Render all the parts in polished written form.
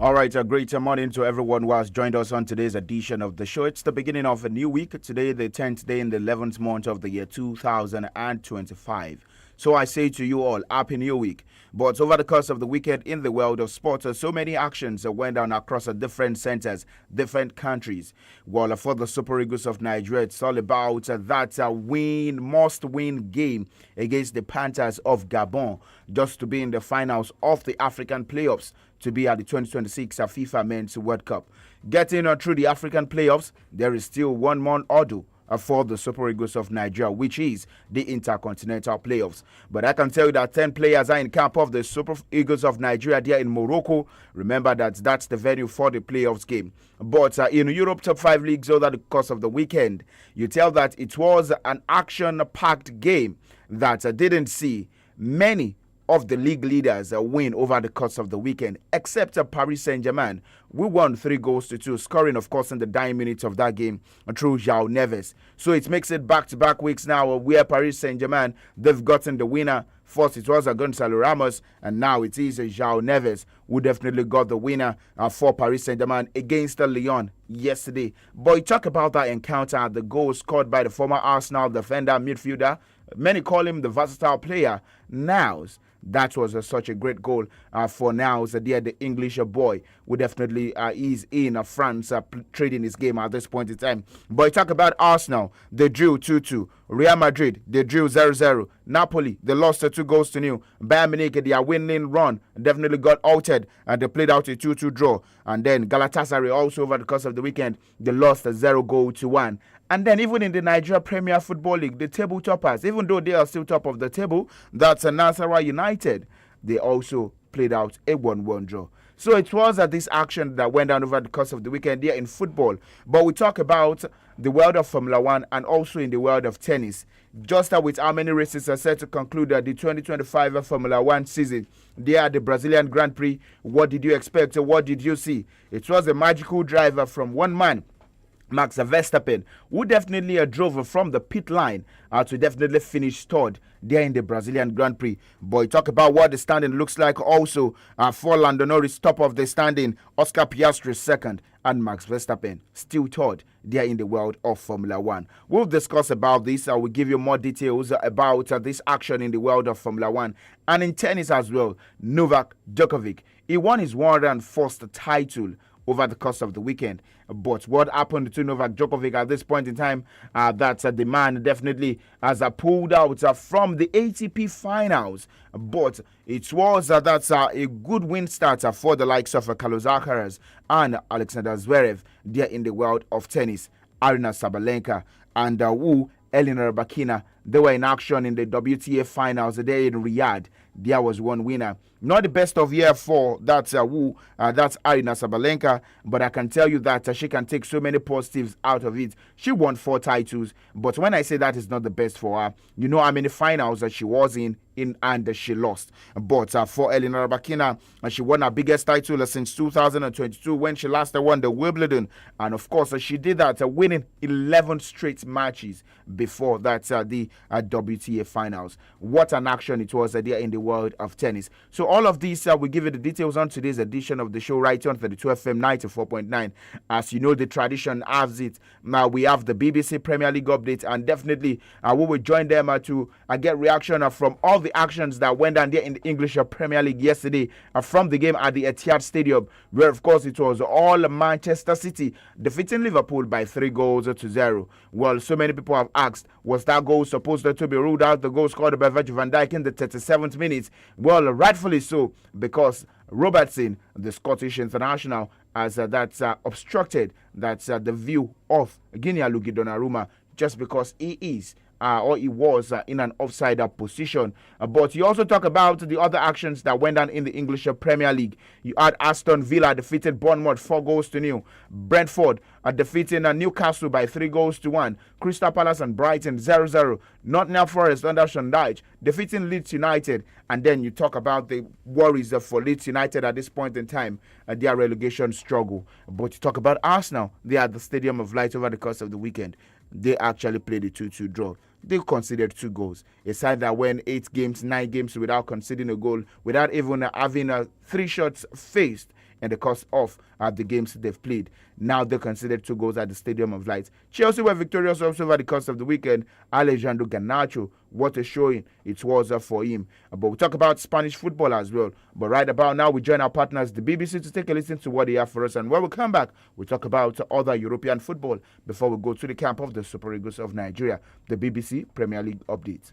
All right, a great morning to everyone who has joined us on today's edition of the show. It's the beginning of a new week. Today, the 10th day in the 11th month of the year 2025. So I say to you all, Happy New Week. But over the course of the weekend in the world of sports, so many actions went down across different centers, different countries. Well, for the Super Eagles of Nigeria, it's all about that must-win game against the Panthers of Gabon, just to be in the finals of the African playoffs, to be at the 2026 FIFA Men's World Cup. Getting through the African playoffs, there is still one more hurdle for the Super Eagles of Nigeria, which is the Intercontinental Playoffs. But I can tell you that 10 players are in camp of the Super Eagles of Nigeria there in Morocco. Remember that that's the venue for the playoffs game. But in Europe top 5 leagues over the course of the weekend, you tell that it was an action-packed game that didn't see many of the league leaders win over the course of the weekend, except Paris Saint-Germain. We won 3-2, scoring, of course, in the dying minutes of that game through João Neves. So it makes it back-to-back weeks now where Paris Saint-Germain, they've gotten the winner. First, it was Gonzalo Ramos, and now it is João Neves who definitely got the winner for Paris Saint-Germain against Lyon yesterday. But you talk about that encounter, the goal scored by the former Arsenal defender, midfielder. Many call him the versatile player. Now, that was such a great goal for now. The English boy who definitely is in France trading his game at this point in time. But talk about Arsenal, they drew 2-2. Real Madrid, they drew 0-0. Napoli, they lost 2-0. Bayern Munich, their winning run definitely got altered and they played out a 2-2 draw. And then Galatasaray also over the course of the weekend, they lost 0-1. And then even in the Nigeria Premier Football League, the table toppers, even though they are still top of the table, that's Nasarawa United, they also played out a 1-1 draw. So it was this action that went down over the course of the weekend here in football. But we talk about the world of Formula One and also in the world of tennis. Just with how many races are set to conclude the 2025 Formula One season. There at the Brazilian Grand Prix, what did you expect? What did you see? It was a magical driver from one man, Max Verstappen, who definitely drove from the pit line to definitely finish third there in the Brazilian Grand Prix. But talk about what the standing looks like also for Lando Norris, top of the standing, Oscar Piastri second, and Max Verstappen still third there in the world of Formula One. We'll discuss about this. I will give you more details about this action in the world of Formula One and in tennis as well. Novak Djokovic, he won his 101st title over the course of the weekend. But what happened to Novak Djokovic at this point in time, that the man definitely has pulled out from the ATP finals. But it was that's a good win starter for the likes of Carlos Alcaraz and Alexander Zverev there in the world of tennis. Aryna Sabalenka and Elena Rybakina, they were in action in the WTA finals there in Riyadh. There was one winner. Not the best of year for that's Aryna Sabalenka, but I can tell you that she can take so many positives out of it. She won 4 titles, but when I say that is not the best for her, you know how many finals that she was in and she lost. But for Elena Rybakina, she won her biggest title since 2022 when she last won the Wimbledon, and of course she did that winning 11 straight matches before that the WTA finals. What an action it was there in the world of tennis. So all of these we give you the details on today's edition of the show right on 32 FM 94.9. As you know, the tradition has it. Now we have the BBC Premier League update, and definitely we will join them to get reaction from all the actions that went down there in the English Premier League yesterday from the game at the Etihad Stadium, where of course it was all Manchester City defeating Liverpool by 3-0. Well, so many people have asked, was that goal supposed to be ruled out? The goal scored by Virgil van Dijk in the 37th minute. Well, rightfully so, because Robertson, the Scottish international, has obstructed the view of Ginialugi Donnarumma just because he is or he was in an offside position. But you also talk about the other actions that went on in the English Premier League. You had Aston Villa defeated Bournemouth 4-0. Brentford defeating Newcastle by 3-1. Crystal Palace and Brighton 0-0. Nottingham Forest under Sean Dyche defeating Leeds United. And then you talk about the worries for Leeds United at this point in time, their relegation struggle. But you talk about Arsenal, they are at the Stadium of Light over the course of the weekend. They actually played a 2-2 draw. They conceded 2 goals. A side that went 9 games without conceding a goal, without even having 3 shots faced in the course of the games they've played. Now they considered 2 goals at the Stadium of Light. Chelsea were victorious also over the course of the weekend. Alejandro Garnacho, what a showing it was for him. But we'll talk about Spanish football as well. But right about now, we join our partners, the BBC, to take a listen to what they have for us. And when we come back, we'll talk about other European football before we go to the camp of the Super Eagles of Nigeria, the BBC Premier League update.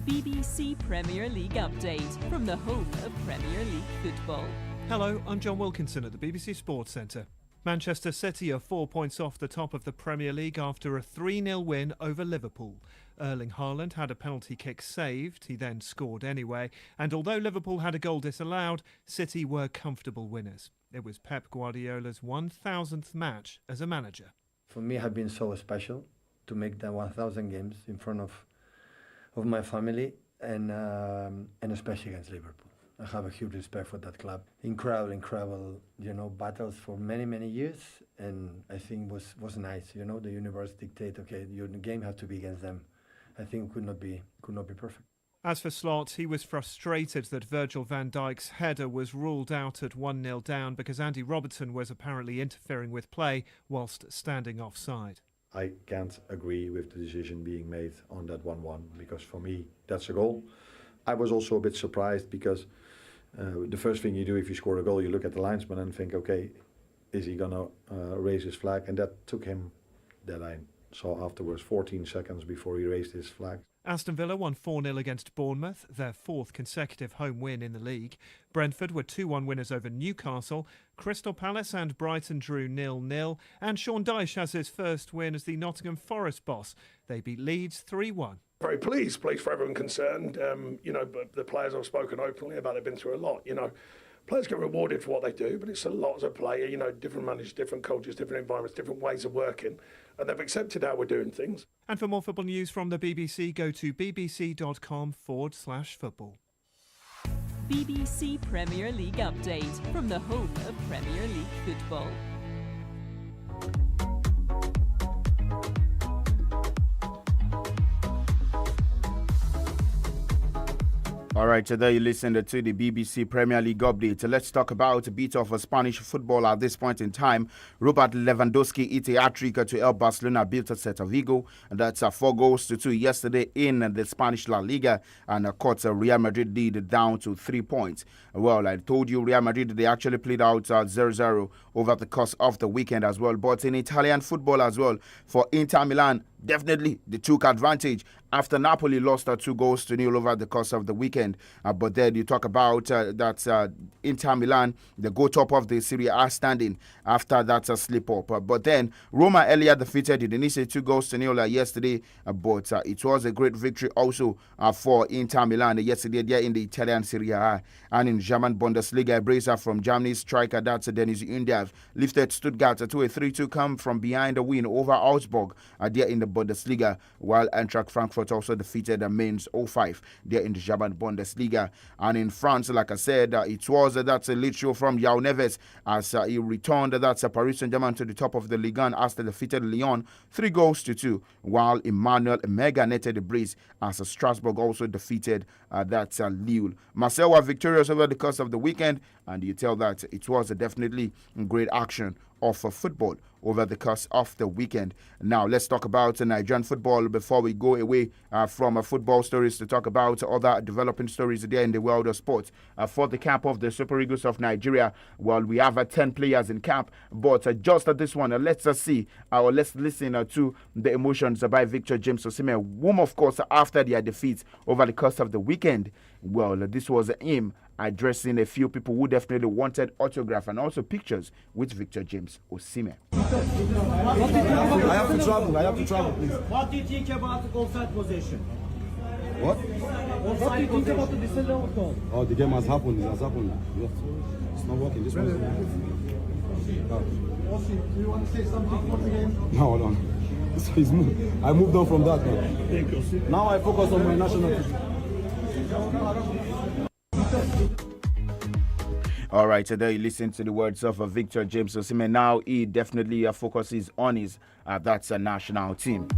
BBC Premier League update from the home of Premier League football. Hello, I'm John Wilkinson at the BBC Sports Centre. Manchester City are 4 points off the top of the Premier League after a 3-0 win over Liverpool. Erling Haaland had a penalty kick saved, he then scored anyway, and although Liverpool had a goal disallowed, City were comfortable winners. It was Pep Guardiola's 1,000th match as a manager. For me, it has been so special to make the 1,000 games in front of my family and especially against Liverpool. I have a huge respect for that club. Incredible, battles for many years, and I think was nice. The universe dictate, okay, your game has to be against them. I think could not be perfect. As for Slot, he was frustrated that Virgil van Dijk's header was ruled out at 1-0 down because Andy Robertson was apparently interfering with play whilst standing offside. I can't agree with the decision being made on that 1-1 because for me that's a goal. I was also a bit surprised because the first thing you do if you score a goal, you look at the linesman and think, okay, is he going to raise his flag? And that took him, that I saw afterwards, 14 seconds before he raised his flag. Aston Villa won 4-0 against Bournemouth, their 4th consecutive home win in the league. Brentford were 2-1 winners over Newcastle. Crystal Palace and Brighton drew 0-0. And Sean Dyche has his first win as the Nottingham Forest boss. They beat Leeds 3-1. Very pleased for everyone concerned. But the players have spoken openly about they've been through a lot. Players get rewarded for what they do, but it's a lot as a player. Different managers, different cultures, different environments, different ways of working. And they've accepted how we're doing things. And for more football news from the BBC, go to bbc.com/football. BBC Premier League update from the home of Premier League football. All right, today you listened to the BBC Premier League update. Let's talk about a bit of Spanish football at this point in time. Robert Lewandowski hit a hat-trick to help Barcelona build a set of Vigo. And that's 4-2 yesterday in the Spanish La Liga, and cut Real Madrid lead down to 3 points. Well, I told you Real Madrid, they actually played out 0-0 over the course of the weekend as well. But in Italian football as well, for Inter Milan, definitely they took advantage after Napoli lost 2-0 over the course of the weekend. But then you talk about that Inter Milan, the go top of the Serie A standing after that slip up. But then Roma earlier defeated Udinese 2-0 yesterday. But it was a great victory also for Inter Milan yesterday there in the Italian Serie A. And in German Bundesliga, a bracer from Germany's striker, that's Dennis Undav, lifted Stuttgart to a 3-2 come from behind a win over Augsburg there in the Bundesliga, while Eintracht Frankfurt also defeated Mainz 0-5 there in the German Bundesliga. And in France, like I said, it was that's a lead show from João Neves as he returned that's Paris Saint-Germain to the top of the Ligue 1 as they defeated Lyon 3-2, while Emmanuel Mega netted the breeze as Strasbourg also defeated that's Lille. Marseille were victorious over the course of the weekend, and you tell that it was definitely great action of football over the course of the weekend. Now let's talk about Nigerian football before we go away from football stories to talk about other developing stories there in the world of sports. For the camp of the Super Eagles of Nigeria, well, we have 10 players in camp, but just at this one, let's see or let's listen to the emotions by Victor James Osimhen, whom of course after their defeat over the course of the weekend, well, this was him addressing a few people who definitely wanted autograph and also pictures with Victor James Osimhen. I have to travel, please. What do you think about the offside position? What? What do you think about the disallowed goal? Oh, the game has happened. It has happened. It's not working. This one. Osi, do you want to say something for the game? No. He's moved. I moved on from that now. Now I focus on my national team. All right, today you listen to the words of Victor James Osimhen. Now he definitely focuses on his that's a national team.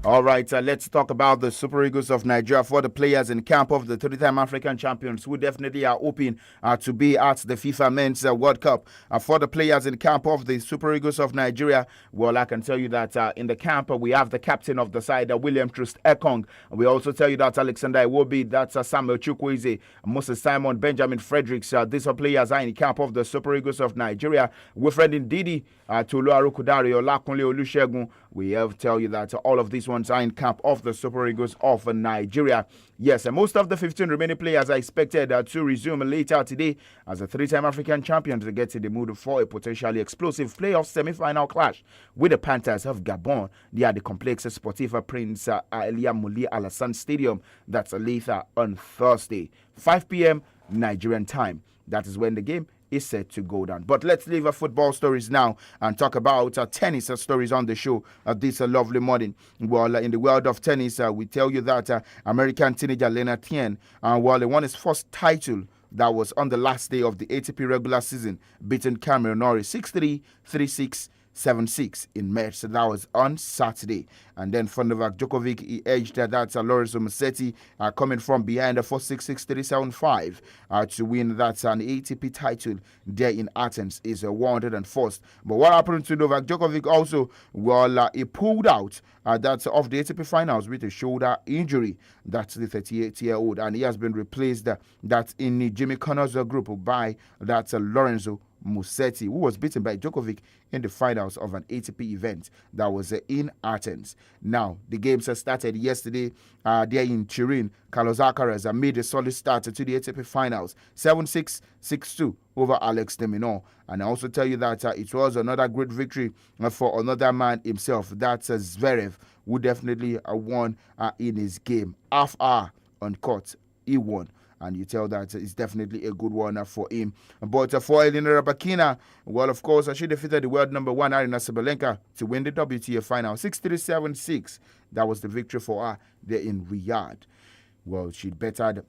All right, let's talk about the Super Eagles of Nigeria. For the players in camp of the 3-time African champions who definitely are hoping to be at the FIFA Men's World Cup. For the players in camp of the Super Eagles of Nigeria, well, I can tell you that in the camp we have the captain of the side, William Troost Ekong. We also tell you that Alexander Iwobi, that's Samuel Chukwueze, Moses Simon, Benjamin Fredericks. These are players are in camp of the Super Eagles of Nigeria. Wilfred Ndidi, Tolu Arukudari, Olakunle Olusegun. We have to tell you that all of these ones are in camp of the Super Eagles of Nigeria. Yes, and most of the 15 remaining players are expected to resume later today as the 3-time African champions get in the mood for a potentially explosive playoff semi-final clash with the Panthers of Gabon. They are the Complex Sportif Prince Elia Mouli Alassane Stadium. That's later on Thursday, 5 p.m. Nigerian time. That is when the game is set to go down. But let's leave our football stories now and talk about tennis stories on the show this lovely morning. Well, in the world of tennis, we tell you that American teenager Lena Tien, well, he won his first title that was on the last day of the ATP regular season, beating Cameron Norris 6-3, 3-6, 7-6 in March. So that was on Saturday. And then for Novak Djokovic, he edged that's Lorenzo Musetti coming from behind the 4-6, 6-3, 7-5 to win that's an ATP title there in Athens is 101st. But what happened to Novak Djokovic also? Well, he pulled out that's of the ATP finals with a shoulder injury. That's the 38-year-old, and he has been replaced that's in the Jimmy Connors group by that's Lorenzo Musetti, who was beaten by Djokovic in the finals of an ATP event that was in Athens. Now, the games started yesterday there in Turin. Carlos Alcaraz made a solid start to the ATP finals, 7-6, 6-2 over Alex de Minaur. And I also tell you that it was another great victory for another man himself, that's Zverev, who definitely won in his game. Half hour on court, he won. And you tell that it's definitely a good one for him. But for Elena Rybakina, well, of course, she defeated the world number 1, Aryna Sabalenka, to win the WTA final. 6-3, 7-6. That was the victory for her there in Riyadh. Well, she bettered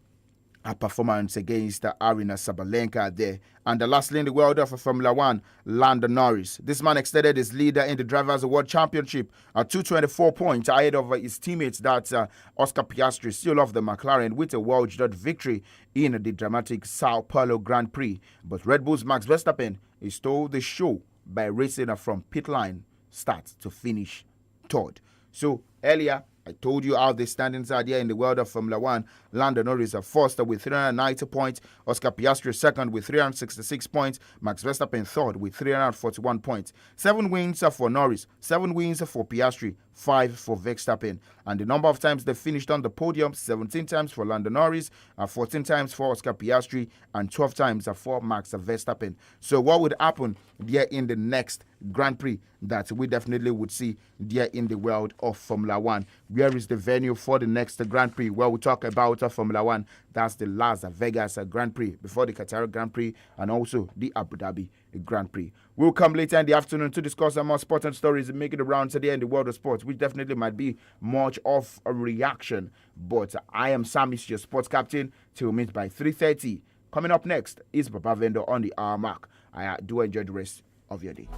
her performance against Aryna Sabalenka there. And lastly, in the world of Formula One, Lando Norris. This man extended his lead in the Drivers' World Championship at 224 points ahead of his teammates, that's Oscar Piastri, still of the McLaren, with a well-judged victory in the dramatic Sao Paulo Grand Prix. But Red Bull's Max Verstappen stole the show by racing from pit line start to finish third. So earlier, I told you how the standings are there in the world of Formula One. Lando Norris first with 390 points. Oscar Piastri second with 366 points. Max Verstappen third with 341 points. 7 wins for Norris, 7 wins for Piastri, 5 for Verstappen. And the number of times they finished on the podium, 17 times for Lando Norris, 14 times for Oscar Piastri, and 12 times for Max Verstappen. So what would happen there in the next Grand Prix that we definitely would see there in the world of Formula One? Where is the venue for the next Grand Prix? Well, we talk about Formula One. That's the Las Vegas Grand Prix before the Qatar Grand Prix and also the Abu Dhabi Grand Prix. We'll come later in the afternoon to discuss some more sports and stories and make it around today in the world of sports, which definitely might be much of a reaction. But I am SAMIES, your sports captain, till meet by 3:30. Coming up next is Papa Vendor on the hour mark. I do enjoy the rest of your day.